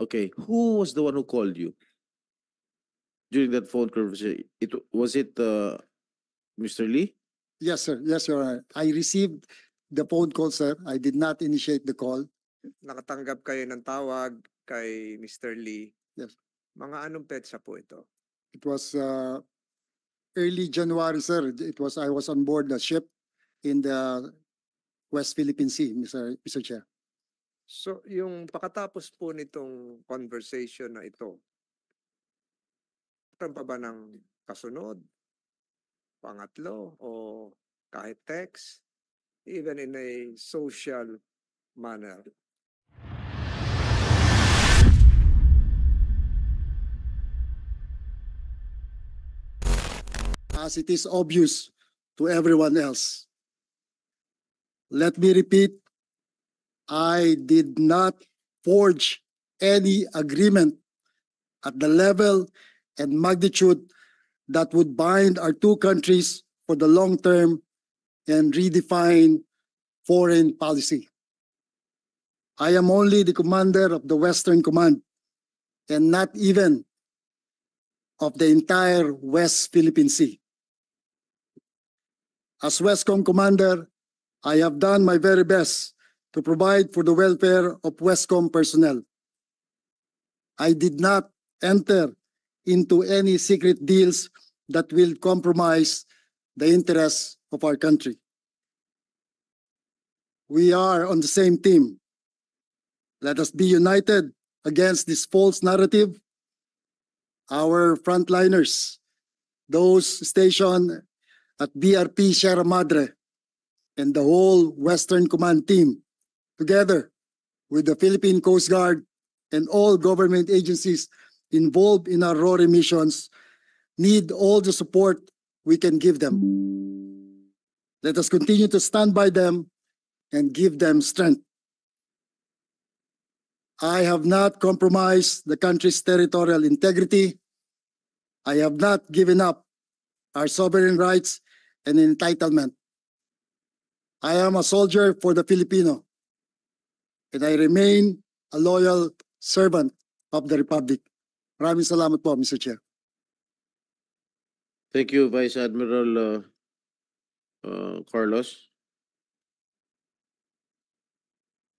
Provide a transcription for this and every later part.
Okay, who was the one who called you during that phone conversation? Was it Mr. Lee? Yes, sir. Yes, Your Honor. I received the phone call, sir. I did not initiate the call. Nakatanggap kayo ng tawag kay Mr. Lee. Yes. Mga anong petsa po ito? It was early January, sir. I was on board the ship in the West Philippine Sea, Mr. Chair. So, yung pakatapos po nitong conversation na ito, meron pa ba ng kasunod, pangatlo, o kahit text, even in a social manner? As it is obvious to everyone else. Let me repeat, I did not forge any agreement at the level and magnitude that would bind our two countries for the long term and redefine foreign policy. I am only the commander of the Western Command and not even of the entire West Philippine Sea. As Westcom Commander, I have done my very best to provide for the welfare of Westcom personnel. I did not enter into any secret deals that will compromise the interests of our country. We are on the same team. Let us be united against this false narrative. Our frontliners, those stationed at BRP Sierra Madre, and the whole Western Command team, together with the Philippine Coast Guard and all government agencies involved in our RORE missions, need all the support we can give them. Let us continue to stand by them and give them strength. I have not compromised the country's territorial integrity. I have not given up our sovereign rights and entitlement. I am a soldier for the Filipino, and I remain a loyal servant of the Republic. Maraming salamat po, Mr. Chair. Thank you, Vice Admiral Carlos.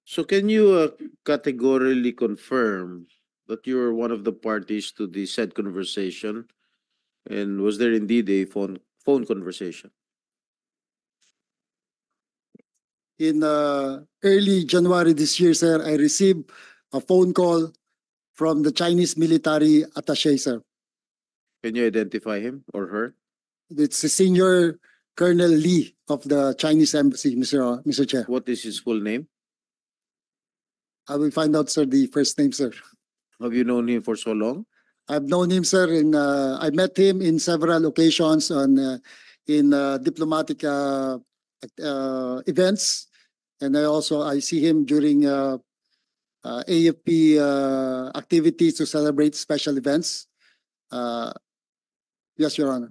So can you categorically confirm that you were one of the parties to the said conversation? And was there indeed a phone conversation? In early January this year, sir, I received a phone call from the Chinese military attaché, sir. Can you identify him or her? It's the Senior Colonel Lee of the Chinese Embassy, Mr. Chair. What is his full name? I will find out, sir, the first name, sir. Have you known him for so long? I've known him, sir, and I met him in several occasions in diplomatic events, and I see him during AFP activities to celebrate special events. Yes, Your Honor.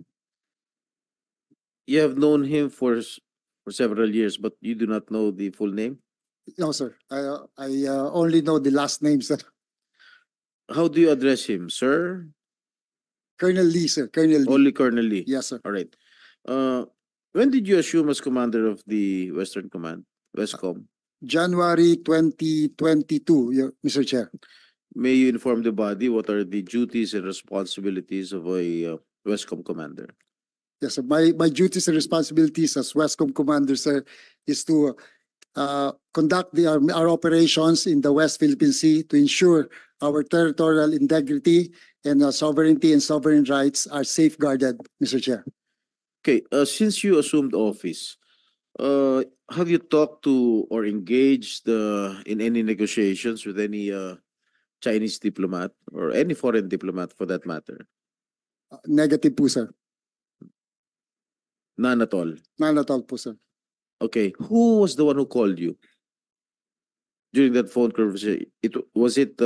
You have known him for several years, but you do not know the full name? No, sir. I only know the last name, sir. How do you address him, sir? Colonel Lee, sir. Colonel Lee. Only Colonel Lee? Yes, sir. All right. When did you assume as commander of the Western Command, Westcom? January 2022, Mr. Chair. May you inform the body what are the duties and responsibilities of a Westcom commander? Yes, sir. My duties and responsibilities as Westcom commander, sir, is to conduct our operations in the West Philippine Sea to ensure our territorial integrity and sovereignty and sovereign rights are safeguarded, Mr. Chair. Okay, since you assumed office, have you talked to or engaged in any negotiations with any Chinese diplomat or any foreign diplomat for that matter? Negative po, sir. None at all? None at all po, sir. Okay, who was the one who called you during that phone conversation? Was it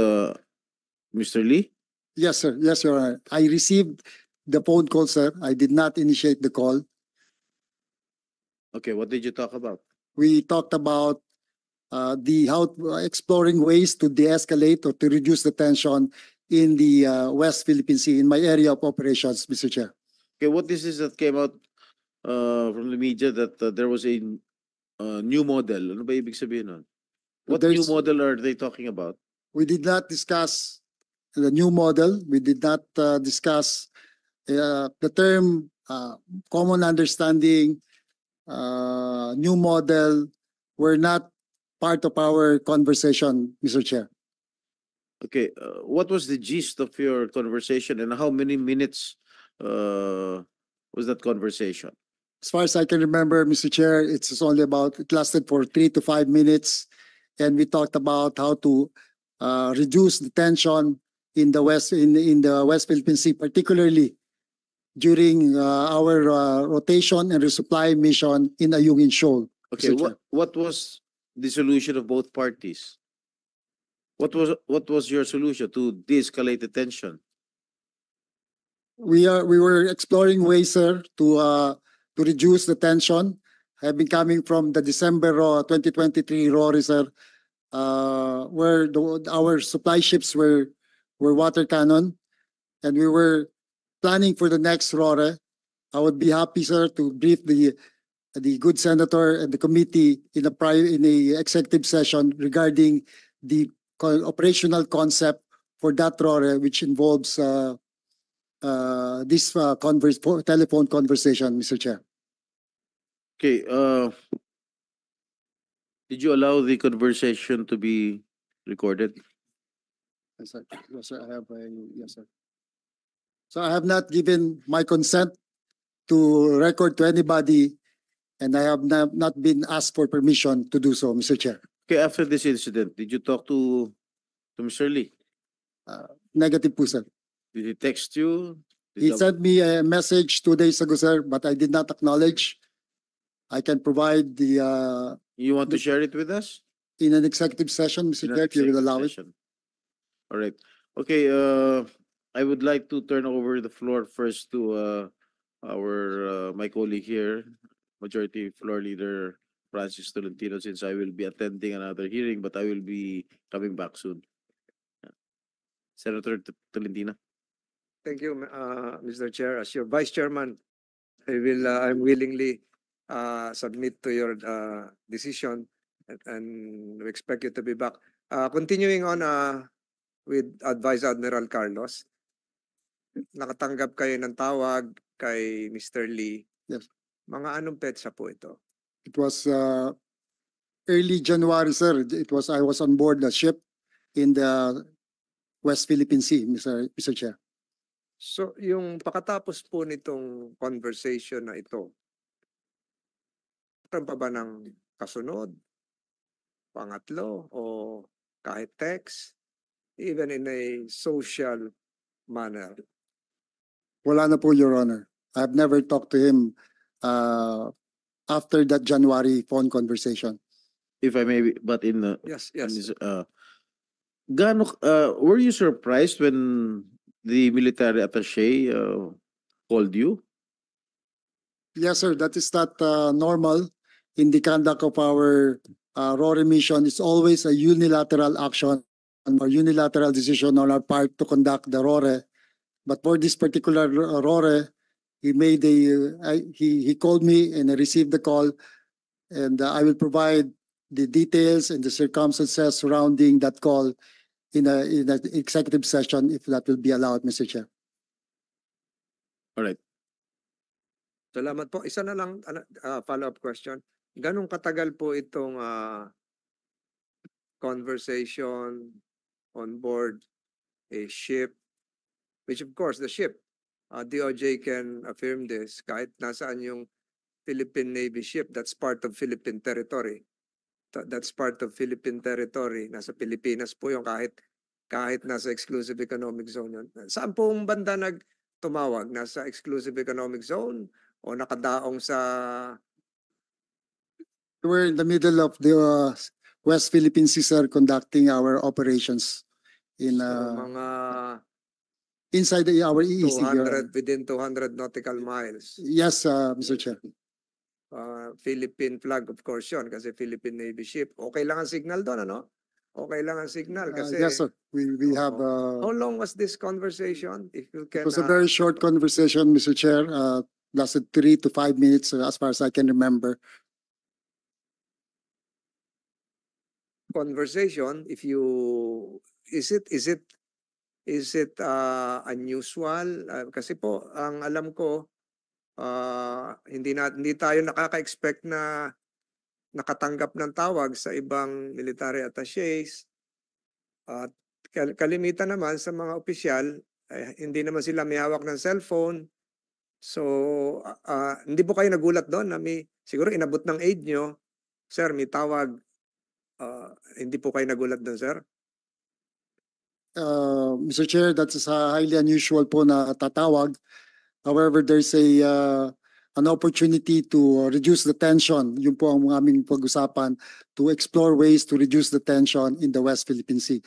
Mr. Lee? Yes, sir. Yes, Your Honor. I received the phone call, sir. I did not initiate the call. Okay, what did you talk about? We talked about exploring ways to de-escalate or to reduce the tension in the West Philippine Sea in my area of operations, Mr. Chair. Okay, what is this that came out from the media that there was a new model? Ano ba ibig sabihin nun? What new There's- model are they talking about? We did not discuss the new model. We did not discuss the term common understanding, new model were not part of our conversation, Mr. Chair. Okay, what was the gist of your conversation and how many minutes was that conversation? As far as I can remember, Mr. Chair, it lasted for 3 to 5 minutes. And we talked about how to reduce the tension in the West Philippine Sea, particularly during our rotation and resupply mission in Ayungin Shoal. Okay, Mr. Chair. what was the solution of both parties? What was your solution to de-escalate the tension? We were exploring ways, sir, to reduce the tension. Having coming from the December 2023 RORE, sir, where our supply ships were water cannon, and we were planning for the next RORE. I would be happy, sir, to brief the good senator and the committee in a executive session regarding the operational concept for that RORE, which involves this telephone conversation, Mr. Chair. Okay, did you allow the conversation to be recorded? Yes, sir. Yes, sir. Yes, sir. So I have not given my consent to record to anybody, and I have not been asked for permission to do so, Mr. Chair. Okay, after this incident, did you talk to Mr. Lee? Negative po, sir. Did he text you? He sent me a message 2 days ago, sir, but I did not acknowledge. I can provide You want to share it with us? in an executive session, Mr. In an Chair, if you will executive allow it. session. All right. Okay, I would like to turn over the floor first to my colleague here, Majority Floor Leader Francis Tolentino, since I will be attending another hearing, but I will be coming back soon. Senator Tolentino. Thank you, Mr. Chair. As your Vice Chairman, I'm willingly submit to your decision and we expect you to be back. Continuing on with Advice Admiral Carlos, nakatanggap kayo ng tawag kay Mr. Lee. Yes. Mga anong petsa po ito? It was early January, sir. I was on board the ship in the West Philippine Sea, Mr. Chair. So, yung pakatapos po nitong conversation na ito, meron pa ba ng kasunod, pangatlo, o kahit text, even in a social manner? Wala na po, Your Honor. I've never talked to him after that January phone conversation. If I may, but in Yes, in yes. his, were you surprised when the military attaché called you? Yes, sir. That is not normal in the conduct of our RORE mission. It's always a unilateral action or unilateral decision on our part to conduct the RORE. But for this particular RORE, he called me and I received the call, and I will provide the details and the circumstances surrounding that call in an executive session if that will be allowed, Mr. Chair. All right. Salamat po. Isa na lang follow-up question. Ganong katagal po itong conversation on board a ship, which of course the ship, DOJ can affirm this, kahit nasaan yung Philippine Navy ship, that's part of Philippine territory. That's part of Philippine territory. Nasa Pilipinas po yung kahit nasa exclusive economic zone yun. Saan pong banda tumawag? Nasa exclusive economic zone o nakadaong sa... We're in the middle of the West Philippine Sea, sir, conducting our operations in mga inside our EEZ. Your Honor. within 200 nautical miles. Yes, Mr. Chair. Philippine flag, of course yun, kasi Philippine Navy ship. Okay lang ang signal doon, ano? Okay lang ang signal kasi... Yes, sir. We have, How long was this conversation? If you it can... was a very short conversation, Mr. Chair. Lasted 3 to 5 minutes, as far as I can remember. conversation, if you... Is it unusual? Kasi po, ang alam ko, hindi tayo nakaka-expect na nakatanggap ng tawag sa ibang military attachés. At kalimitan naman sa mga opisyal, hindi naman sila may hawak ng cellphone. So, hindi po kayo nagulat doon na siguro inabot ng aid nyo, sir, may tawag. Hindi po kayo nagulat doon, sir? Mr. Chair, that's highly unusual po na tatawag. However, there's an opportunity to reduce the tension. Yun po ang aming pag-usapan, to explore ways to reduce the tension in the West Philippine Sea.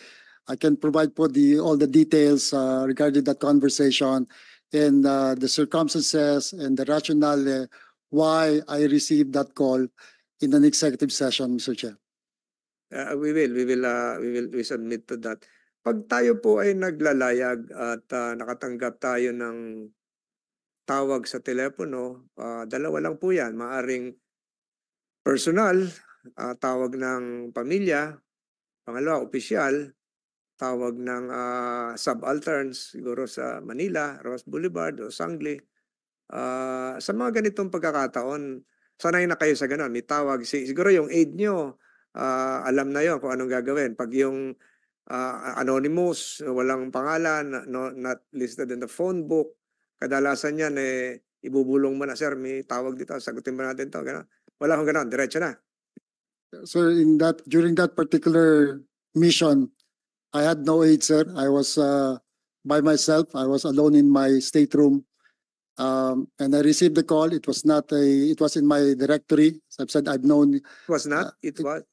I can provide po all the details regarding that conversation and the circumstances and the rationale why I received that call in an executive session, Mr. Chair. We submit to that. Pag tayo po ay naglalayag at nakatanggap tayo ng tawag sa telepono, dalawa lang po yan. Maaring personal, tawag ng pamilya. Pangalawa, opisyal, tawag ng subalterns, siguro sa Manila, Ross Boulevard o Sangli. Sa mga ganitong pagkakataon, sanay na kayo sa ganon. May tawag, siguro yung aid nyo, alam na yon kung anong gagawin. Pag yung anonymous, walang pangalan, not listed in the phone book, kadalasan yan ibubulong mo na, sir, may tawag dito, sagutin ba natin to? Ganon. Wala akong ganon, diretso na. Sir, during that particular mission, I had no aid, sir. I was by myself. I was alone in my stateroom. And I received the call. It was in my directory. As I've said, I've known. It was not,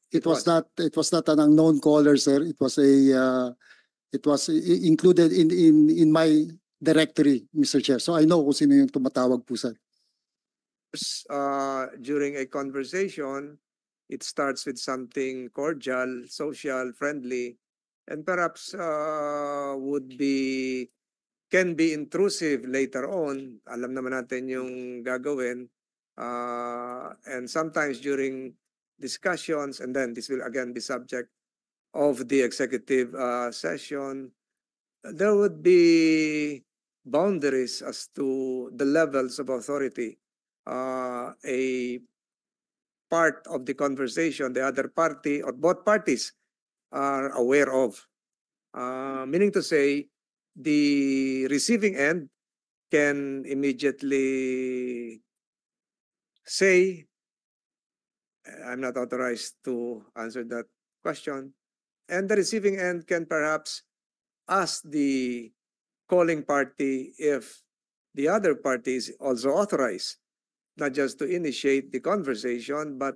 It was not an unknown caller, sir. It was included in my directory, Mr. Chair. So I know kung sino yung tumatawag po, sir. During a conversation, it starts with something cordial, social, friendly, and perhaps can be intrusive later on. Alam naman natin yung gagawin. And sometimes during discussions, and then this will again be subject of the executive session, there would be boundaries as to the levels of authority. A part of the conversation, the other party or both parties are aware of. Meaning to say, the receiving end can immediately say, I'm not authorized to answer that question. And the receiving end can perhaps ask the calling party if the other party is also authorized, not just to initiate the conversation, but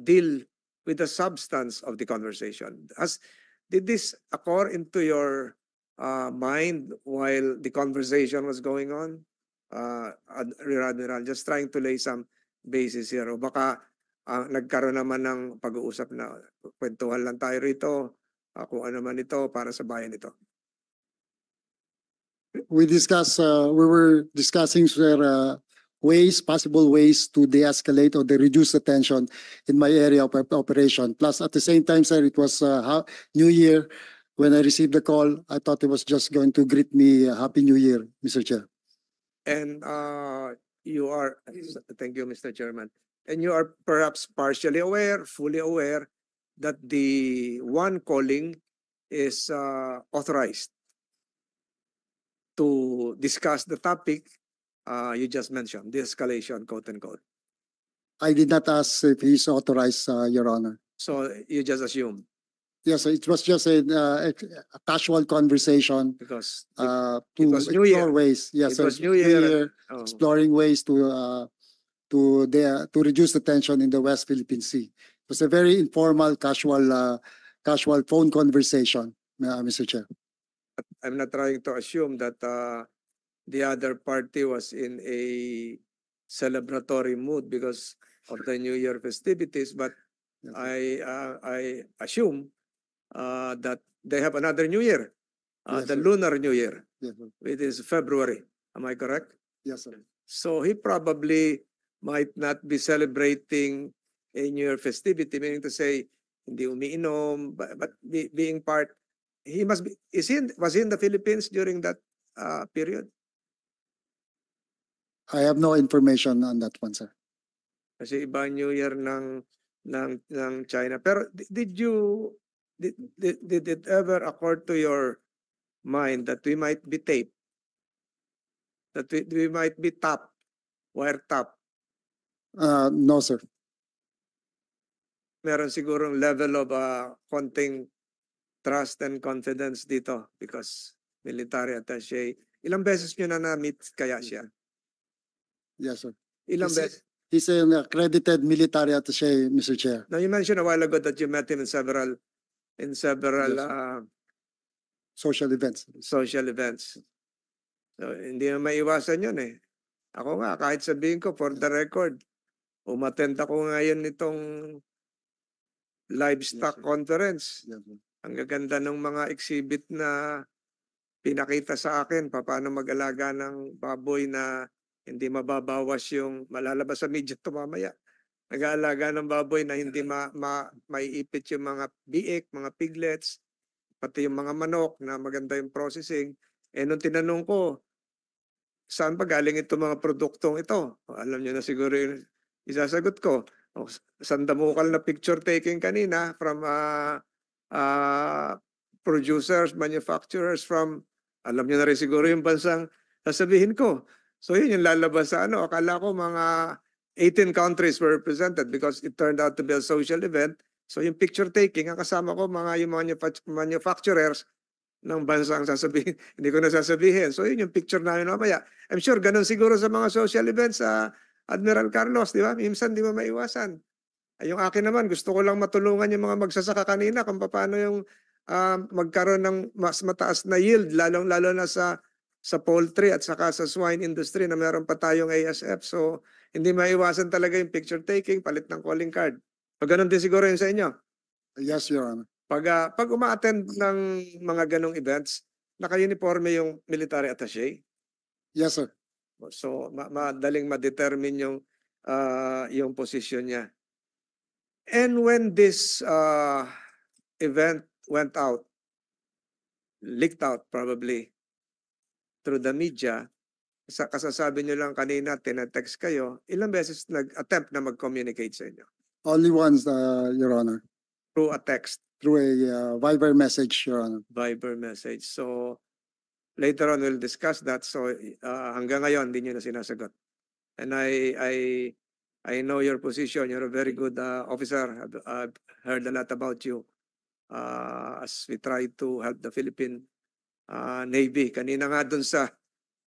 deal with the substance of the conversation. Did this occur into your mind while the conversation was going on? Admiral, just trying to lay some basis here. O baka nagkaroon naman ng pag-uusap na kwentuhan lang tayo rito, kung ano man ito para sa bayan ito. We were discussing, sir, possible ways to de-escalate or reduce the tension in my area of operation. Plus, at the same time, sir, it was New Year. When I received the call, I thought it was just going to greet me Happy New Year, Mr. Chair. And thank you, Mr. Chairman. And you are perhaps partially aware, fully aware that the one calling is authorized to discuss the topic you just mentioned, the escalation, quote unquote. I did not ask if he's authorized, Your Honor. So you just assume Yes, it was just a casual conversation because to was New Year. explore ways. Yes, it sir, was New Year. exploring ways to reduce the tension in the West Philippine Sea. It was a very informal, casual phone conversation, Mr. Chair. I'm not trying to assume that the other party was in a celebratory mood because of the New Year festivities, but Yes, sir. I assume that they have another New Year, Yes, the sir. Lunar New Year, Yes, sir. which is February. Am I correct? Yes, sir. So he probably might not be celebrating a New Year festivity, meaning to say, hindi umiinom, but being part, he must be, was he in the Philippines during that period? I have no information on that one, sir. Kasi iba ang New Year ng China. Pero did it ever occur to your mind that we might be taped? That we might be tapped, wiretapped? No, sir. Meron sigurong level of konting trust and confidence dito because military attaché. Ilang beses nyo na na-meet kaya siya? Yes, sir. Ilang Yes, beses? He's an accredited military attaché, Mr. Chair. Now you mentioned a while ago that you met him in several Yes, Social events. social events. So, hindi na maiwasan yun eh. Ako nga, kahit sabihin ko, for the record, umattend ako ngayon nitong livestock Yes, sir. conference. Yes, sir. Ang gaganda ng mga exhibit na pinakita sa akin, paano mag-alaga ng baboy na hindi mababawas yung malalabas sa media to mamaya. Nag-aalaga ng baboy na hindi maiipit yung mga biik, mga piglets, pati yung mga manok na maganda yung processing. Eh nung tinanong ko, saan ba galing itong mga produktong ito? Alam niyo na siguro yung isasagot ko. Sandamukal na picture taking kanina from producers, manufacturers from, alam niyo na rin siguro yung bansang sasabihin ko. So yun yung lalabas sa ano. Akala ko mga 18 countries were represented because it turned out to be a social event. So yung picture taking, ang kasama ko yung manufacturers ng bansang sasabihin, hindi ko na sasabihin. So yun yung picture namin mamaya. I'm sure ganun siguro sa mga social events sa Admiral Carlos, di ba? Minsan di mo maiwasan. Yung akin naman, gusto ko lang matulungan yung mga magsasaka kanina kung paano yung magkaroon ng mas mataas na yield, lalo na sa poultry at saka sa swine industry na meron pa tayong ASF. So hindi maiwasan talaga yung picture taking, palit ng calling card. So ganun din siguro yun sa inyo. Yes, Your Honor. Pag uma-attend ng mga ganong events, naka-uniforme yung military attaché. Yes, sir. So madaling ma-determine yung position niya. And when this event went out, leaked out probably through the media, kasasabi nyo lang kanina, tinetext kayo, ilang beses nag-attempt na mag-communicate sa inyo? Only once, Your Honor. Through a text, Through a Viber message, Your Honor. Viber message. So later on we'll discuss that. So hanggang ngayon, hindi nyo na sinasagot. And I know your position. You're a very good officer. I've heard a lot about you as we try to help the Philippine Navy. Kanina nga dun sa